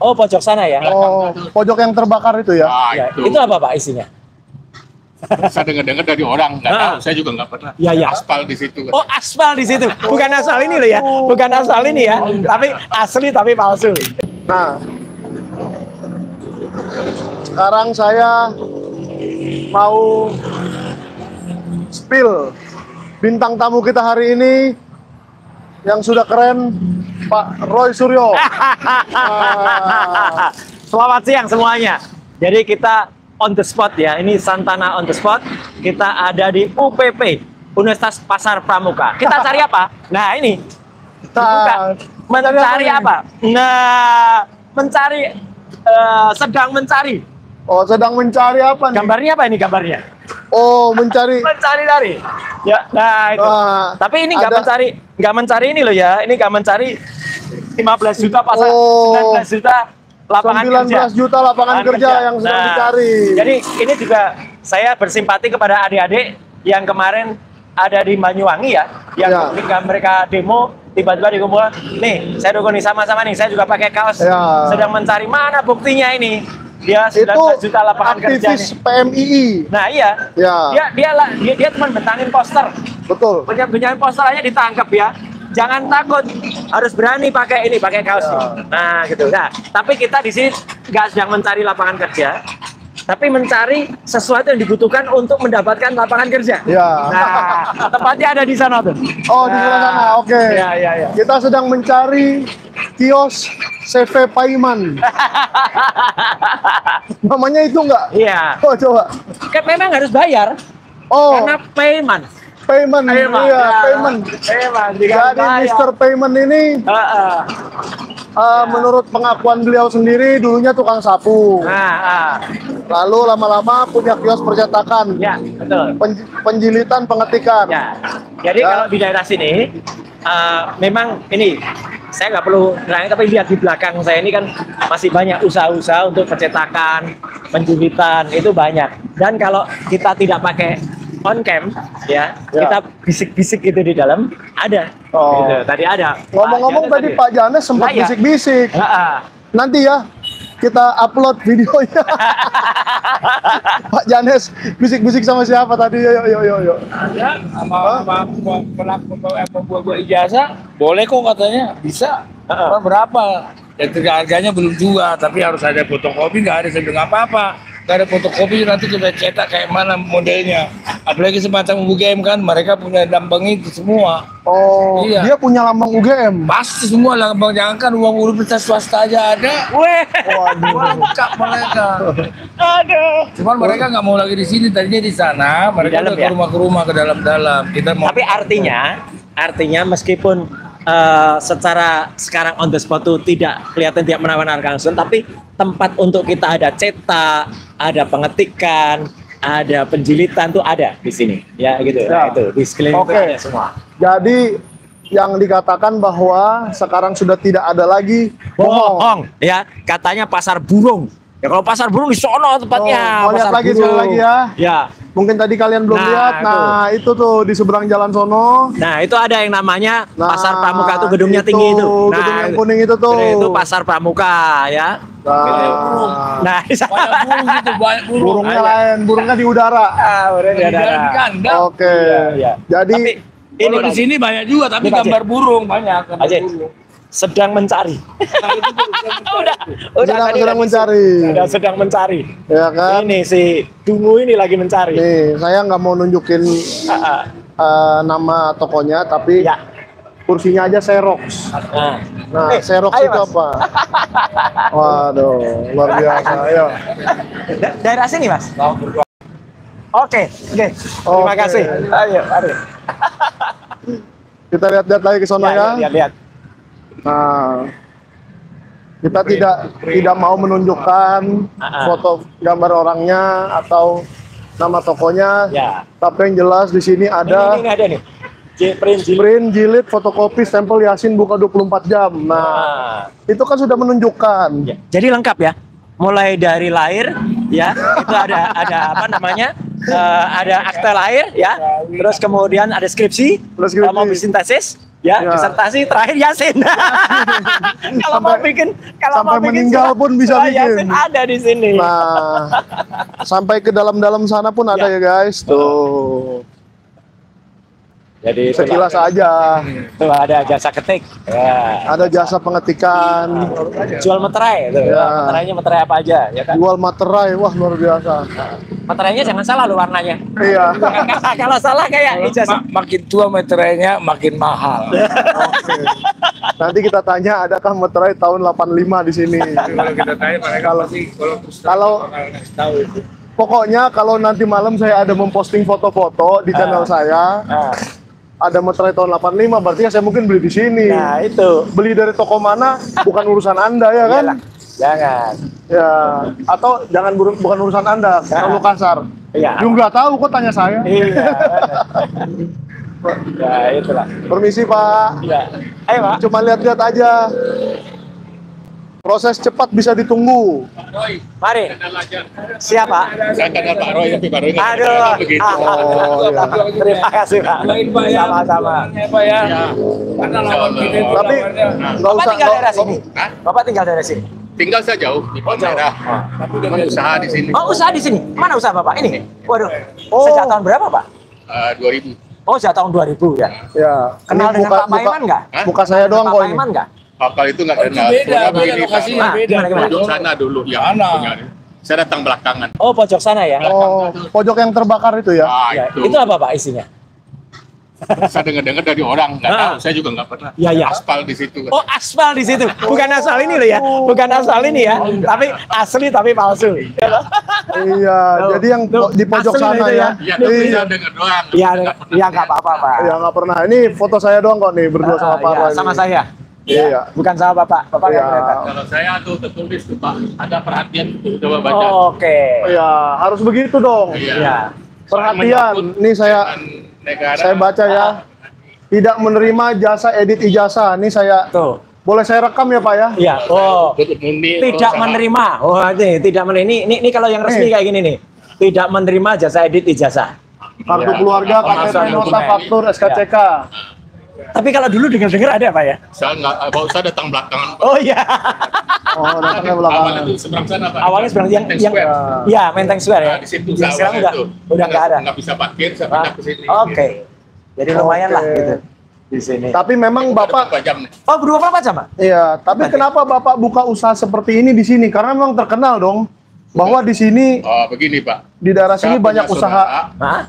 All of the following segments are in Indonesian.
Oh, pojok sana ya. Oh, pojok yang terbakar itu ya. Ah, Ya, itu. itu apa Pak isinya? Saya dengar-dengar dari orang, nggak tahu. Saya juga nggak pernah. Iya, iya. Aspal di situ. Oh, aspal di situ. Bukan asal ini loh ya. Bukan asal ini ya. Tapi asli tapi palsu. Nah, sekarang saya mau spill bintang tamu kita hari ini yang sudah keren, Pak Roy Suryo. Selamat siang semuanya. Jadi kita on the spot ya. Ini Santana on the spot. Kita ada di UPP, Universitas Pasar Pramuka. Kita cari apa? Nah, ini. Bukan. Mencari apa? Nah, mencari sedang mencari. Oh, sedang mencari apa nih? Gambarnya apa ini gambarnya? Oh, mencari. Mencari dari. Ya, nah itu. Tapi ini nggak mencari ini loh ya. Ini nggak mencari 15 juta pasar, 19 juta lapangan 19 kerja. Juta lapangan kerja yang sedang dicari. Jadi ini juga saya bersimpati kepada adik-adik yang kemarin ada di Banyuwangi ya, yang ketika mereka demo tiba-tiba dikumpulkan, nih saya dukung nih sama-sama nih, saya juga pakai kaos, sedang mencari mana buktinya ini. Dia 19 juta lapangan kerja aktivis PMII. Nah iya, dia cuma bentangin poster. Betul. Bentangin poster aja ditangkap ya. Jangan takut, harus berani pakai ini, pakai kaos. Nah gitu. Nah, tapi kita di sini nggak sedang mencari lapangan kerja, tapi mencari sesuatu yang dibutuhkan untuk mendapatkan lapangan kerja. Ya. Nah, tempatnya ada di sana tuh. Oh, di sebelah sana. Oke. Ya. Kita sedang mencari kios CV Paiman. Namanya itu enggak? Iya. Oh, coba. Kan memang harus bayar. Oh. Karena payment. Payment. Iya, payment. Jadi Mr. Payment ini menurut pengakuan beliau sendiri dulunya tukang sapu. Lalu lama-lama punya kios percetakan. Ya, betul. Penjilitan, pengetikan. Ya. Jadi kalau di daerah sini memang ini saya nggak perlu nerangin, tapi lihat di belakang saya ini kan masih banyak usaha-usaha untuk percetakan, penjilitan, itu banyak. Dan kalau kita tidak pakai on cam ya, kita bisik-bisik gitu di dalam ada. Gitu. Tadi ada. Ngomong-ngomong tadi Pak Janes sempat bisik-bisik. Nanti ya kita upload videonya. Pak Janes bisik-bisik sama siapa tadi? Yuk. Ada sama pelaku pembuat ijazah, boleh kok katanya, bisa. Berapa? Ya harganya belum juga, tapi harus ada fotokopi, nggak ada, saya bilang apa-apa. Nggak ada fotokopi, nanti kita cetak kayak mana modelnya. Apalagi semacam UGM kan, mereka punya lambang itu semua. Oh, iya. Dia punya lambang UGM? Pasti semua lambang, jangan kan uang universitas swasta aja ada. Waduh. Lengkap mereka. Aduh. Cuman mereka nggak mau lagi di sini, tadinya di sana. Mereka udah ke rumah ke dalam-dalam. Kita mau. Tapi artinya meskipun secara sekarang on the spot tuh tidak kelihatan, tidak menawarkan langsung, tapi tempat untuk kita ada cetak, ada pengetikan, ada penjilitan tuh ada di sini ya gitu. Nah, itu di sekeliling itu ada semua. Jadi yang dikatakan bahwa sekarang sudah tidak ada lagi bohong ya, katanya pasar burung. Ya kalau pasar burung di sono tempatnya. Mau lihat lagi sekali lagi ya. Ya. Mungkin tadi kalian belum lihat. Nah, itu tuh di seberang jalan sono. Nah, itu ada yang namanya Pasar Pramuka, itu gedungnya tinggi itu. Nah, gedung yang kuning itu tuh. Itu Pasar Pramuka ya. Nah, banyak burung. Burungnya lain, burungnya di udara. Di kandang. Oke. Jadi ini di sini banyak juga, tapi gambar burung banyak. Sedang mencari. Sedang mencari. Ya kan? Ini si Dungu ini lagi mencari. Nih, saya nggak mau nunjukin nama tokonya, tapi kursinya aja Xerox. Nah, Xerox itu apa? Waduh, luar biasa. Ayo. Daerah sini, Mas? Oke. Terima kasih. Ayo, mari. Kita lihat-lihat lagi ke sana ya. Lihat. Nah, kita tidak mau menunjukkan foto gambar orangnya atau nama tokonya, tapi yang jelas di sini ada. Ini ada nih. Print jilid fotokopi stempel Yasin buka 24 jam. Nah, itu kan sudah menunjukkan. Jadi lengkap ya. Mulai dari lahir ya, itu ada apa namanya? Ada akte lahir ya. Terus kemudian ada skripsi, mau bikin tesis. Ya, Ya. disertasi terakhir Yasin. Kalau mau bikin, kalau sampai mau bikin meninggal surat- pun bisa surat bikin. Yasin ada di sini. Nah, sampai ke dalam-dalam sana pun ada ya guys. Tuh. Jadi Sekilas aja. Tuh ada jasa ketik. Ya. Ada jasa pengetikan, Jual materai tuh. Ya. Materainya materai apa aja, ya kan? jual materai. Wah, luar biasa. Materainya jangan salah lo warnanya. Iya. Kalau salah kayak ijazah. Makin tua meterainya makin mahal. Oke. Nanti kita tanya adakah materai tahun 85 di sini. Kalau kita tanya mereka pasti Kalau tahu itu. pokoknya kalau nanti malam saya ada memposting foto-foto di channel saya, Nah, ada materai tahun 85, berarti ya saya mungkin beli di sini. nah, itu. Beli dari toko mana bukan urusan Anda ya kan? Iyalah. Jangan. Ya, atau jangan bukan urusan Anda, terlalu kasar. Iya. Juga nggak tahu kok tanya saya. Iya. Ya, itulah. Permisi Pak, Iya. Ayo, Pak. cuma lihat-lihat aja. Proses cepat bisa ditunggu. Roy, Mari. kenal aja. Siapa? Saya kenal Pak Roy, tapi Pak Roy nggak Aduh. kenal begitu. Oh, iya. Terima kasih, Pak. Doain Pak ya. Sama-sama. Ya Pak ya. Ya. Karena lawan kita itu Tapi lawannya. nggak Bapak usah. tinggal daerah sini. Hah? Bapak tinggal daerah sini. Tinggal saya jauh di Palmerah. Cuma usaha di sini. Oh, usaha di sini. Mana usaha Bapak? Ini. Waduh. Oh. Sejak tahun berapa, Pak? 2000. Oh, sejak tahun 2000 ya. Ya. Kenal Ini dengan Pak Paiman nggak? Hah? Muka saya doang Pak kok ini. Paiman nggak? Kapal itu nggak Oh, itu kenal. beda, Cuma beda begini, Pak. lokasinya Nah, beda. gimana? Pojok sana dulu yang Mana? punya. Saya datang belakangan. Oh, pojok sana ya. Oh, pojok yang terbakar itu ya. Ah, Ya, itu. itu apa, Pak, isinya? Saya dengar-dengar dari orang, nggak Ah. tahu. Saya juga nggak pernah. Ya, ya. Aspal di situ. Oh, aspal di situ. Bukan asal ini loh ya. Bukan asal ini ya. Tapi asli tapi palsu. Iya, jadi yang di pojok Asli sana itu ya. Iya, tapi Iya. saya dengar doang. Iya, Nggak pernah. ya nggak apa-apa, Pak. Ya nggak pernah. Ini foto saya doang kok nih berdua sama Pak Iya, Roy sama nih. saya. Iya. Bukan sama Bapak. Bapak nggak Iya. kelihatan. Kalau saya tuh tertulis tuh Pak, ada perhatian tuh, coba baca. Oh, oke. Iya, harus begitu dong. Iya. Perhatian. Nih saya Negara. baca ya. Tidak menerima jasa edit ijazah. Nih saya Tuh. boleh saya rekam ya Pak ya? Iya. Oh. Tutup mundi, Tidak sama- menerima. Oh, ini tidak menerima. Ini kalau yang resmi Nih. kayak gini nih. Tidak menerima jasa edit ijazah. Kartu Iya. keluarga, Pemasangan KTP, nota dokumen. faktur, SKCK. Tapi kalau dulu dengar-dengar ada Pak ya? Saya nggak, saya datang belakangan. Pak. Oh iya. Oh, datangnya Awalnya belakangan. tuh seberang sana Pak. Awalnya seberang yang Menteng yang Square. ya Menteng Square ya. Nah, di situ Yang saya sekarang awalnya tuh. udah nggak ada. Nggak bisa parkir, saya Ah, pindah ke sini. Oke. Jadi lumayan lah Oke. gitu di sini. Tapi memang Bapak, Berapa jam nih? Oh, berapa jam, Pak? iya. Tapi kenapa Bapak buka usaha seperti ini di sini? Karena memang terkenal dong bahwa di sini Oh, begini Pak. di daerah Saya sini banyak punya usaha. saudara, Hah?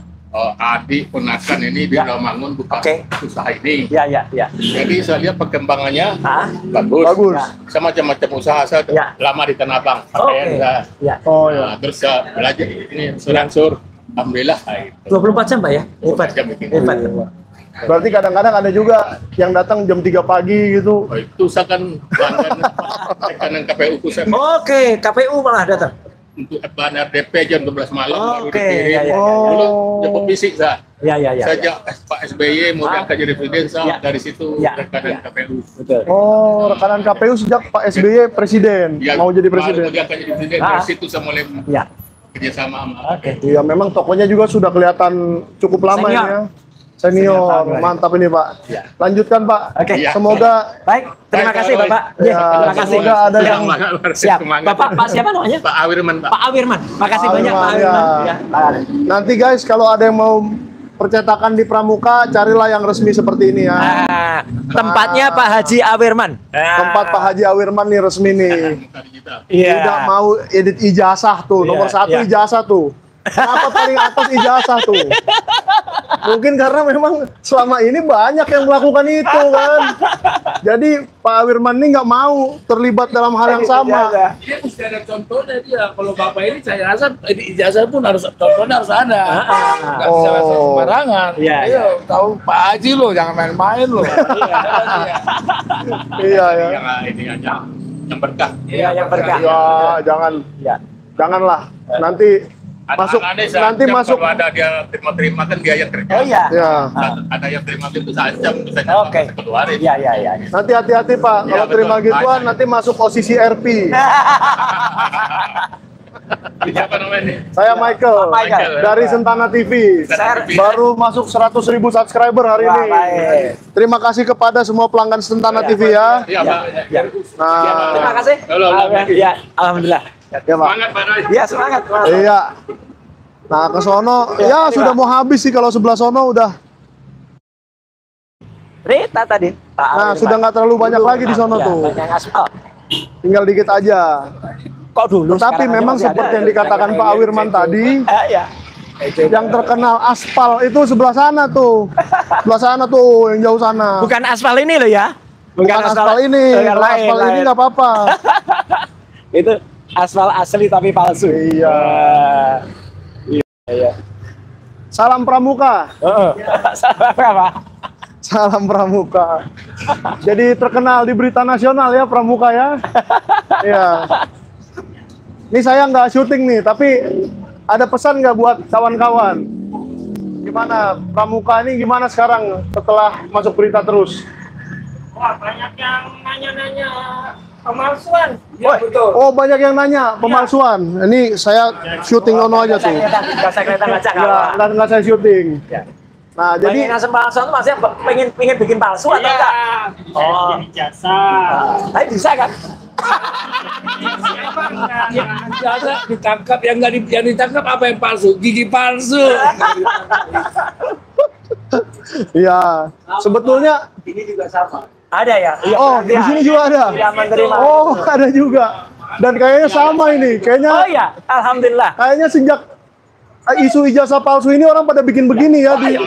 adik ponakan ini di Ya. Ramangun buka Oke. usaha ini. Ya, ya, ya. Jadi saya lihat perkembangannya Hah? bagus. Bagus. Ya. Saya macam-macam usaha saya Ya. lama di Tanah Abang. Oke. Pakaian saya. Ya. Oh Nah, ya. terus saya belajar ini suransur. Alhamdulillah. Nah, itu. 24 jam, Pak ya? Hebat. 24 jam bikin. Hebat. Berarti kadang-kadang ada juga yang datang jam 3 pagi gitu. Oh, itu saya kan langganan KPU ku saya Oke, KPU malah datang. untuk bahan RDP jam 12 malam baru Oke, dikirim. ya, ya, ya. Dulu jemput fisik saya. Ya, ya, ya. Saya ya. ajak Pak SBY mau Ah. diangkat jadi presiden saya Ya. dari situ Ya. rekanan Ya. KPU. Betul. Oh, rekanan KPU sejak Pak SBY presiden, Ya, mau jadi baru presiden. mau diangkat jadi presiden Ah. dari situ saya mulai Ya. kerjasama sama. Oke. Iya, memang tokonya juga sudah kelihatan cukup lama Senior. ini ya. Senior, Senior, mantap ini Pak. Ya. Lanjutkan Pak. Oke. Ya. Semoga Baik, terima Baik, kasih Pak Roy. Bapak. Ya, Terima kasih. semoga ada Siap. yang- Siap. Semangat. Bapak, Pak siapa namanya? Pak Awirman Pak. Pak Awirman. Makasih Pak banyak Pak Awirman, Awirman. ya. Ya. nanti guys kalau ada yang mau percetakan di Pramuka, carilah yang resmi seperti ini ya. Ah, tempatnya Pak Haji Awirman. Tempat Pak Haji Awirman nih resmi nih. Muka digital. Iya. Tidak mau edit ijazah tuh, nomor Iya, 1 iya. ijazah tuh. Kenapa paling atas ijazah tuh? Mungkin karena memang selama ini banyak yang melakukan itu kan. Jadi Pak Awirman ini nggak mau terlibat dalam hal yang sama. Dia mesti ada contohnya dia. Kalau bapak ini saya rasa ini ijazah pun harus contohnya harus ada. Nggak bisa langsung Oh. sembarangan. Iya, Ayo, tahu Pak Haji lo, jangan main-main lo. Iya ya. Yang ini aja yang berkah. Iya, yang berkah. Ya jangan, Ya. janganlah. Nanti masuk, Anak-anak ini nanti seancam masuk. kalau ada dia terima kan dia yang kerja. Oh iya. Ya. Ada yang terima itu seancam bisa Oke. keluarin. Iya, iya, iya. Nanti hati-hati Pak, Iya, kalau betul. terima gituan nanti masuk OCCRP. Siapa namanya? Saya Michael, Michael. dari Sentana TV. Baru masuk 100.000 subscriber hari Wah, ini. baik. Terima kasih kepada semua pelanggan Sentana TV ya. Iya, Pak. Nah, Terima kasih. Halo, halo. Ya, alhamdulillah. ya Pak. Semangat, Pak Rais. Ya, semangat. Iya. Nah, ke sono ya sudah mau habis sih kalau sebelah sono udah. Rita tadi. Pak Nah, Awirman. sudah nggak terlalu banyak lagi di sono Ya, tuh. banyak aspal. Tinggal dikit aja. Kok dulu? Tapi sekarang memang aja masih seperti ada. yang dikatakan Pak Awirman tadi, Ya. yang terkenal aspal itu sebelah sana tuh. Sebelah sana tuh, yang jauh sana. Bukan aspal ini loh ya. Bukan aspal ini. Yang Kalau lain, aspal ini lain. nggak apa-apa. Itu aspal asli tapi palsu. Iya. Iya. Salam Pramuka. Salah apa? Salam Pramuka. Jadi terkenal di berita nasional ya Pramuka ya. Iya. Ini saya nggak syuting nih, tapi ada pesan nggak buat kawan-kawan? Gimana Pramuka ini gimana sekarang setelah masuk berita terus? Wah, banyak yang nanya-nanya pemalsuan. Oh, oh, banyak yang nanya pemalsuan. Ini saya syuting ono aja tuh. Nggak saya kelihatan baca Ya, nggak saya syuting. Ya. Nah, Jadi jadi ngasih palsuan itu maksudnya pengen bikin palsu atau enggak? Oh, Jasa. tapi bisa kan? Jasa ditangkap yang nggak yang ditangkap apa yang palsu? Gigi palsu. ya sebetulnya Ini juga sama. Ada ya? Iya, oh di berarti sini juga ada. Tidak menerima. Oh, ada juga. Dan kayaknya sama ini. Oh Kayaknya iya, alhamdulillah. kayaknya sejak isu ijazah palsu ini orang pada bikin begini ya di.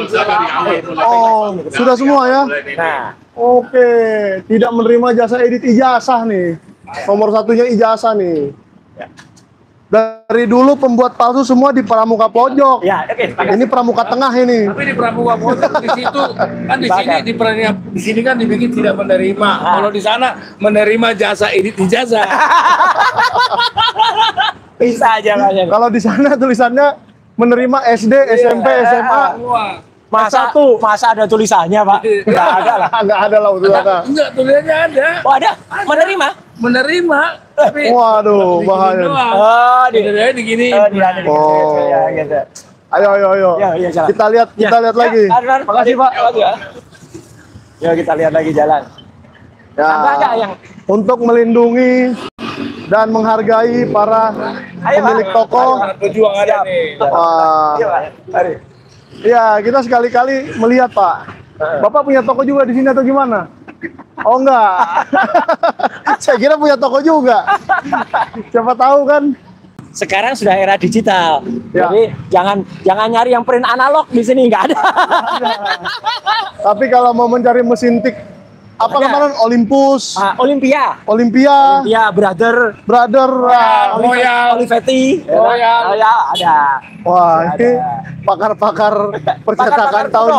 Oh, sudah semua ya. Nah, Oke, tidak menerima jasa edit ijazah nih. Nomor satunya ijazah nih. Dari dulu pembuat palsu semua di Pramuka pojok. ya oke. Ini Pramuka tengah ini. Tapi di Pramuka Pojok di situ kan di sini di sini kan dibikin tidak menerima. Kalau di sana menerima jasa edit ijazah. Bisa aja kayaknya. Kalau di sana tulisannya menerima SD, SMP, SMA. Wah. Masa ada tulisannya, Pak? Enggak ada lah. Nggak ada lah tulisannya. Enggak, tulisannya ada. Oh, ada? Menerima? Menerima. Tapi Waduh, bahaya. Oh, Tulisannya digini. Oh. Ya, gitu. Ayo, ayo, ayo. Ya, iya, jalan. Kita lihat, kita lihat lagi. Makasih, Pak. Ya, kita lihat lagi jalan. Ya, Tambah nggak yang untuk melindungi dan menghargai para Ayo, pemilik Pak. toko. Pejuang ada nih. Wah, Iya, Pak. Mari. ya kita sekali-kali melihat Pak. Bapak punya toko juga di sini atau gimana? Oh enggak. Saya kira punya toko juga. Siapa tahu kan? Sekarang sudah era digital. Ya. Jadi jangan nyari yang print analog di sini, nggak ada. Tapi kalau mau mencari mesin tik, apa Ada. kemarin Olympus, Olympia. Olympia, Ya, brother. Brother. Royal. Olivetti. Royal. Ya, ada. Wah, ini pakar-pakar percetakan tahun,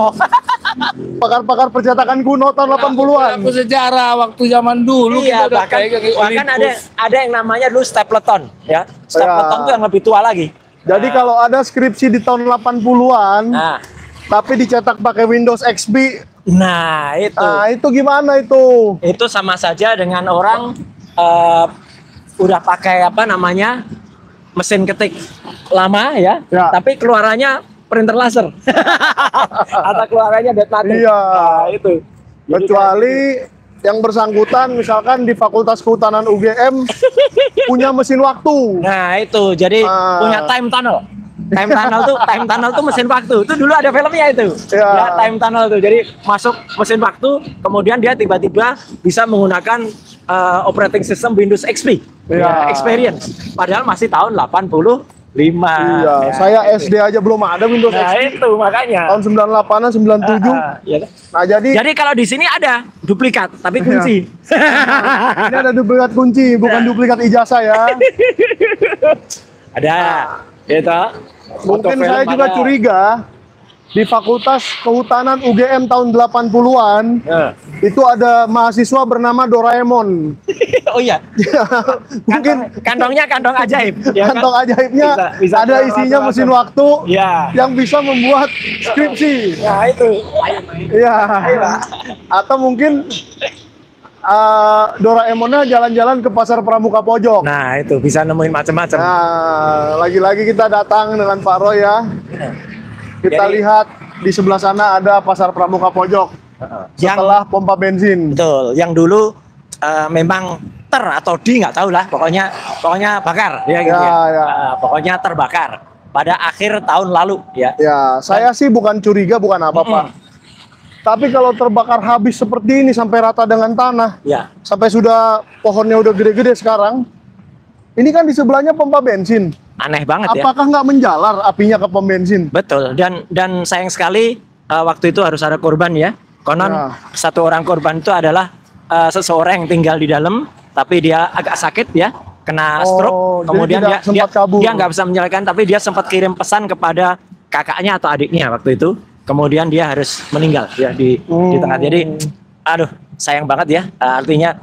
pakar-pakar percetakan kuno tahun 80-an. Aku sejarah waktu zaman dulu Iya, kita udah bahkan kayak ada yang namanya dulu stapleton, ya. Stapleton Ya. itu yang lebih tua lagi. Jadi kalau ada skripsi di tahun 80-an, Nah, tapi dicetak pakai Windows XP, nah itu. nah itu gimana itu? Itu sama saja dengan orang udah pakai apa namanya mesin ketik lama ya, Ya. tapi keluarannya printer laser atau keluarannya deadmatic. Iya. Nah, itu. Kecuali yang bersangkutan misalkan di Fakultas Kehutanan UGM punya mesin waktu. Nah itu jadi Ah. punya time tunnel. Time tunnel tuh mesin waktu. Itu dulu ada filmnya itu. Ya. Ya, time tunnel tuh. Jadi masuk mesin waktu, kemudian dia tiba-tiba bisa menggunakan operating system Windows XP. Ya. Experience. Padahal masih tahun 85. Iya, Ya. saya SD aja belum ada Windows Nah XP. itu makanya. Tahun 98-an, 97. Ya. Nah, Jadi kalau di sini ada duplikat, tapi kunci. ini ada duplikat kunci, bukan duplikat ijazah ya. Ada. Gitu. Mungkin Foto saya film juga ada. curiga di Fakultas Kehutanan UGM tahun 80-an Ya. itu ada mahasiswa bernama Doraemon. Oh iya. Mungkin Kantongnya kantong ajaib. ya kan? kantong ajaibnya Bisa ada keluar isinya macam-macam. mesin waktu Ya. yang bisa membuat skripsi. Nah itu. Iya. Atau mungkin Doraemonnya jalan-jalan ke pasar Pramuka Pojok. Nah, itu bisa nemuin macam-macam. Nah, lagi-lagi kita datang dengan Pak Roy ya. Kita Jadi- lihat di sebelah sana ada pasar Pramuka Pojok. Setelah pompa bensin. Betul, yang dulu memang atau nggak tahu lah, pokoknya bakar ya gitu Ya, ya. ya. Pokoknya terbakar pada akhir tahun lalu ya. Ya, saya sih bukan curiga, bukan apa-apa. Tapi kalau terbakar habis seperti ini sampai rata dengan tanah, Ya, sampai sudah pohonnya udah gede-gede sekarang, ini kan di sebelahnya pompa bensin. aneh banget ya. Apakah nggak menjalar apinya ke pom bensin? Betul, dan sayang sekali waktu itu harus ada korban ya. Konon Ya. satu orang korban itu adalah seseorang yang tinggal di dalam, tapi dia agak sakit ya, kena Oh, stroke. jadi Kemudian tidak sempat kabur. dia nggak bisa menyalakan, tapi dia sempat kirim pesan kepada kakaknya atau adiknya waktu itu. Kemudian dia harus meninggal ya di tengah. Jadi, aduh, sayang banget ya. Artinya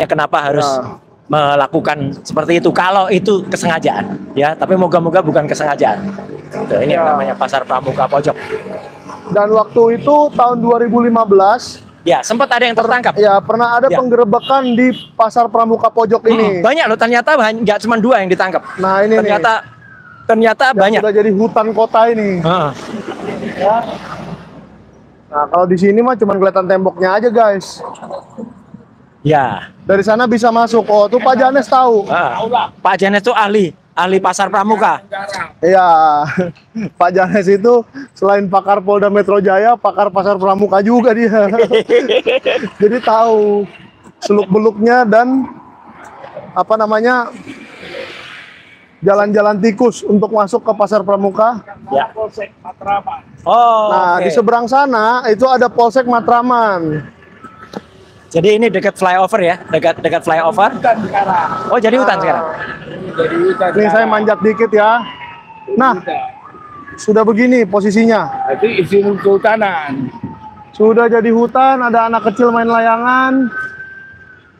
kenapa harus Ya. melakukan seperti itu kalau itu kesengajaan ya, tapi moga-moga bukan kesengajaan. Tuh, ini yang Ya. namanya pasar Pramuka Pojok. Dan waktu itu tahun 2015, Ya, sempat ada yang tertangkap. ya pernah ada Ya. penggerebekan di pasar Pramuka Pojok ini. Banyak loh, ternyata nggak cuma 2 yang ditangkap. Nah ini Ternyata nih, banyak. yang sudah jadi hutan kota ini. Heeh. Nah kalau di sini mah cuma kelihatan temboknya aja guys. Ya, Dari sana bisa masuk. Oh tuh Pak Janes tahu. Pak Janes itu ahli pasar Pramuka. Iya, Pak Janes itu selain pakar Polda Metro Jaya, pakar pasar Pramuka juga dia. Jadi tahu seluk-beluknya dan apa namanya jalan-jalan tikus untuk masuk ke pasar Pramuka. Ya. Polsek Matraman. Oh, Nah, oke. di seberang sana itu ada Polsek Matraman. Jadi ini dekat flyover ya, dekat flyover. Hutan sekarang. Oh, jadi hutan sekarang. Jadi hutan. Nih saya manjat dikit ya. Nah, sudah begini posisinya. Itu isi kehutanan. Sudah jadi hutan, ada anak kecil main layangan.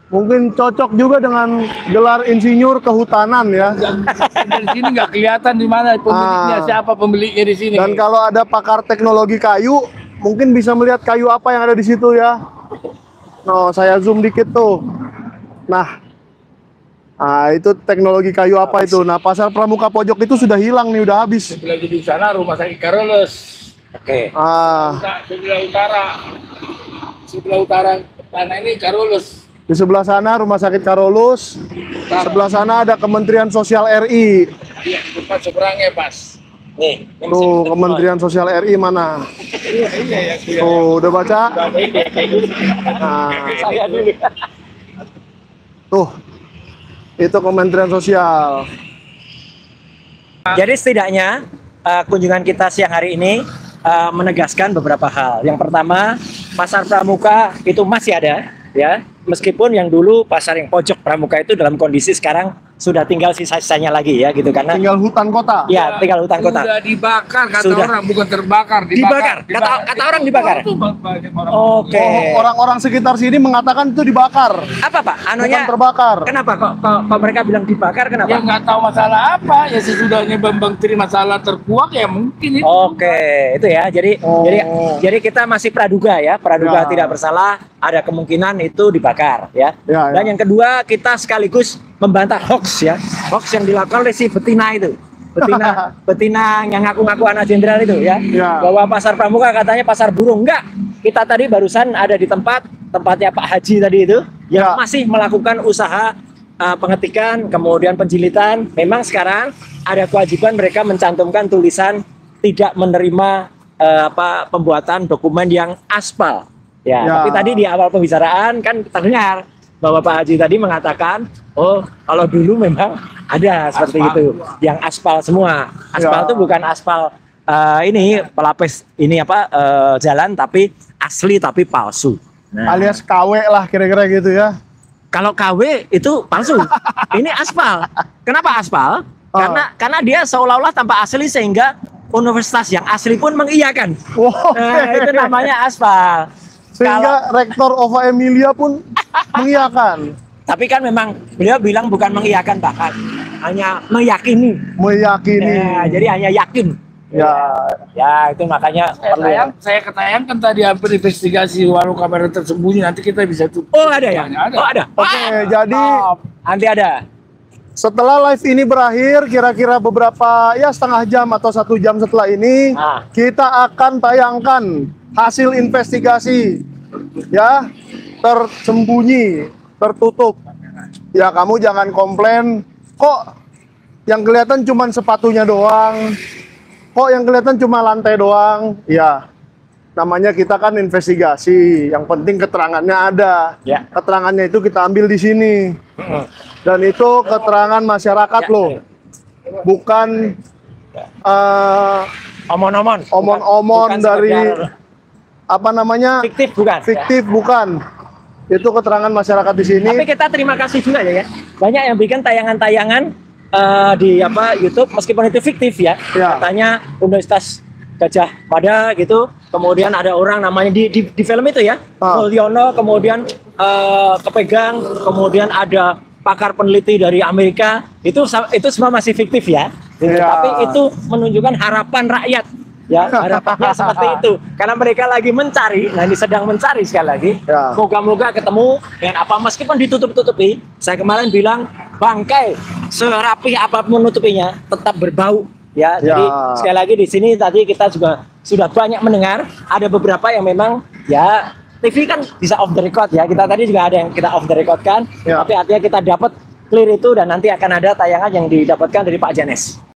Mungkin cocok juga dengan gelar insinyur kehutanan ya. Dari sini nggak kelihatan di mana pemiliknya, siapa pemiliknya di sini. Dan kalau ada pakar teknologi kayu, mungkin bisa melihat kayu apa yang ada di situ ya. No, saya zoom dikit tuh. Nah, itu teknologi kayu apa itu? Nah, pasar Pramuka Pojok itu sudah hilang nih, udah habis. Sebelah di sana rumah sakit Karolus. Oke. Sebelah utara. Sebelah utara tanah ini Karolus. Di sebelah sana rumah sakit Karolus. Sebelah sana ada Kementerian Sosial RI. Iya, depan seberangnya pas. Nih, Tuh, Kementerian Sosial RI mana? Iya, ya. Tuh, udah baca? Nah, saya dulu. tuh. Itu Kementerian Sosial. Jadi setidaknya kunjungan kita siang hari ini menegaskan beberapa hal. Yang pertama, pasar Pramuka itu masih ada, ya. Meskipun yang dulu pasar yang pojok Pramuka itu dalam kondisi sekarang sudah tinggal sisa-sisanya lagi ya gitu karena Tinggal hutan kota. ya tinggal hutan kota. Sudah dibakar kata Sudah. orang, bukan terbakar, Dibakar. Kata orang dibakar. Itu banyak orang. Oke. Oh, orang-orang sekitar sini mengatakan itu dibakar, Apa Pak? bukan Anunya terbakar. kenapa kok mereka bilang dibakar kenapa? Ya nggak tahu masalah apa, ya sesudahnya Bambang Tri masalah terkuak ya mungkin itu. Oke, itu ya. Jadi Oh. jadi kita masih praduga ya, praduga Ya. tidak bersalah, ada kemungkinan itu dibakar ya. Ya, Dan ya. yang kedua, kita sekaligus membantah hoax ya. Hoax yang dilakukan oleh si betina itu. Betina yang ngaku-ngaku anak jenderal itu ya. Ya. Bahwa pasar Pramuka katanya pasar burung. Enggak. Kita tadi barusan ada di tempatnya Pak Haji tadi itu yang Ya. masih melakukan usaha pengetikan, kemudian penjilitan. Memang sekarang ada kewajiban mereka mencantumkan tulisan tidak menerima pembuatan dokumen yang aspal. Ya, Ya. tapi tadi di awal pembicaraan kan terdengar bahwa Pak Haji tadi mengatakan, oh kalau dulu memang ada seperti Aspal. itu, yang aspal semua. Aspal Ya. itu bukan aspal ini pelapis ini jalan, tapi asli tapi palsu. Nah, Alias KW lah kira-kira gitu ya. kalau KW itu palsu. Ini aspal. Kenapa aspal? Karena dia seolah-olah tanpa asli sehingga universitas yang asli pun mengiyakan. Wow. Nah, itu namanya aspal. Sehingga Rektor Ova Emilia pun mengiyakan, Tapi kan memang beliau bilang bukan mengiyakan bahkan hanya meyakini. meyakini. Ya, jadi hanya yakin. Ya, Ya itu makanya perlu. Saya ketayangkan tadi hampir investigasi warung kamera tersembunyi, nanti kita bisa tuh. Oh ada ya? Ada. Oh ada. oke. Jadi Nanti ada. setelah live ini berakhir, kira-kira beberapa ya setengah jam atau 1 jam setelah ini, Ah. kita akan tayangkan hasil investigasi ya, tersembunyi, tertutup. Ya kamu jangan komplain, kok yang kelihatan cuma sepatunya doang, kok yang kelihatan cuma lantai doang. Ya, namanya kita kan investigasi, yang penting keterangannya ada. Ya. Keterangannya itu kita ambil di sini. Dan itu keterangan masyarakat Ya. loh, bukan Omon-omon. omon-omon Bukan dari sekedar apa namanya fiktif bukan. fiktif, bukan. Itu keterangan masyarakat di sini. Tapi kita terima kasih juga ya. Banyak yang bikin tayangan-tayangan di YouTube meskipun itu fiktif ya. Ya. Katanya Universitas Gajah Mada gitu. Kemudian ada orang namanya di film itu ya. Ah. Mulyono, kemudian kepegang, kemudian ada pakar peneliti dari Amerika. Itu semua masih fiktif ya. Gitu. Ya. Tapi itu menunjukkan harapan rakyat. Ya, harapannya seperti itu. Karena mereka lagi mencari, nah ini sedang mencari sekali lagi. Ya. Moga-moga ketemu dengan apa meskipun ditutup-tutupi. Saya kemarin bilang bangkai serapi apapun nutupinya tetap berbau. Ya, Ya. jadi sekali lagi di sini tadi kita juga sudah banyak mendengar ada beberapa yang memang ya TV kan bisa off the record ya. Kita tadi juga ada yang kita off the record kan. Ya. Tapi artinya kita dapat clear itu dan nanti akan ada tayangan yang didapatkan dari Pak Janes.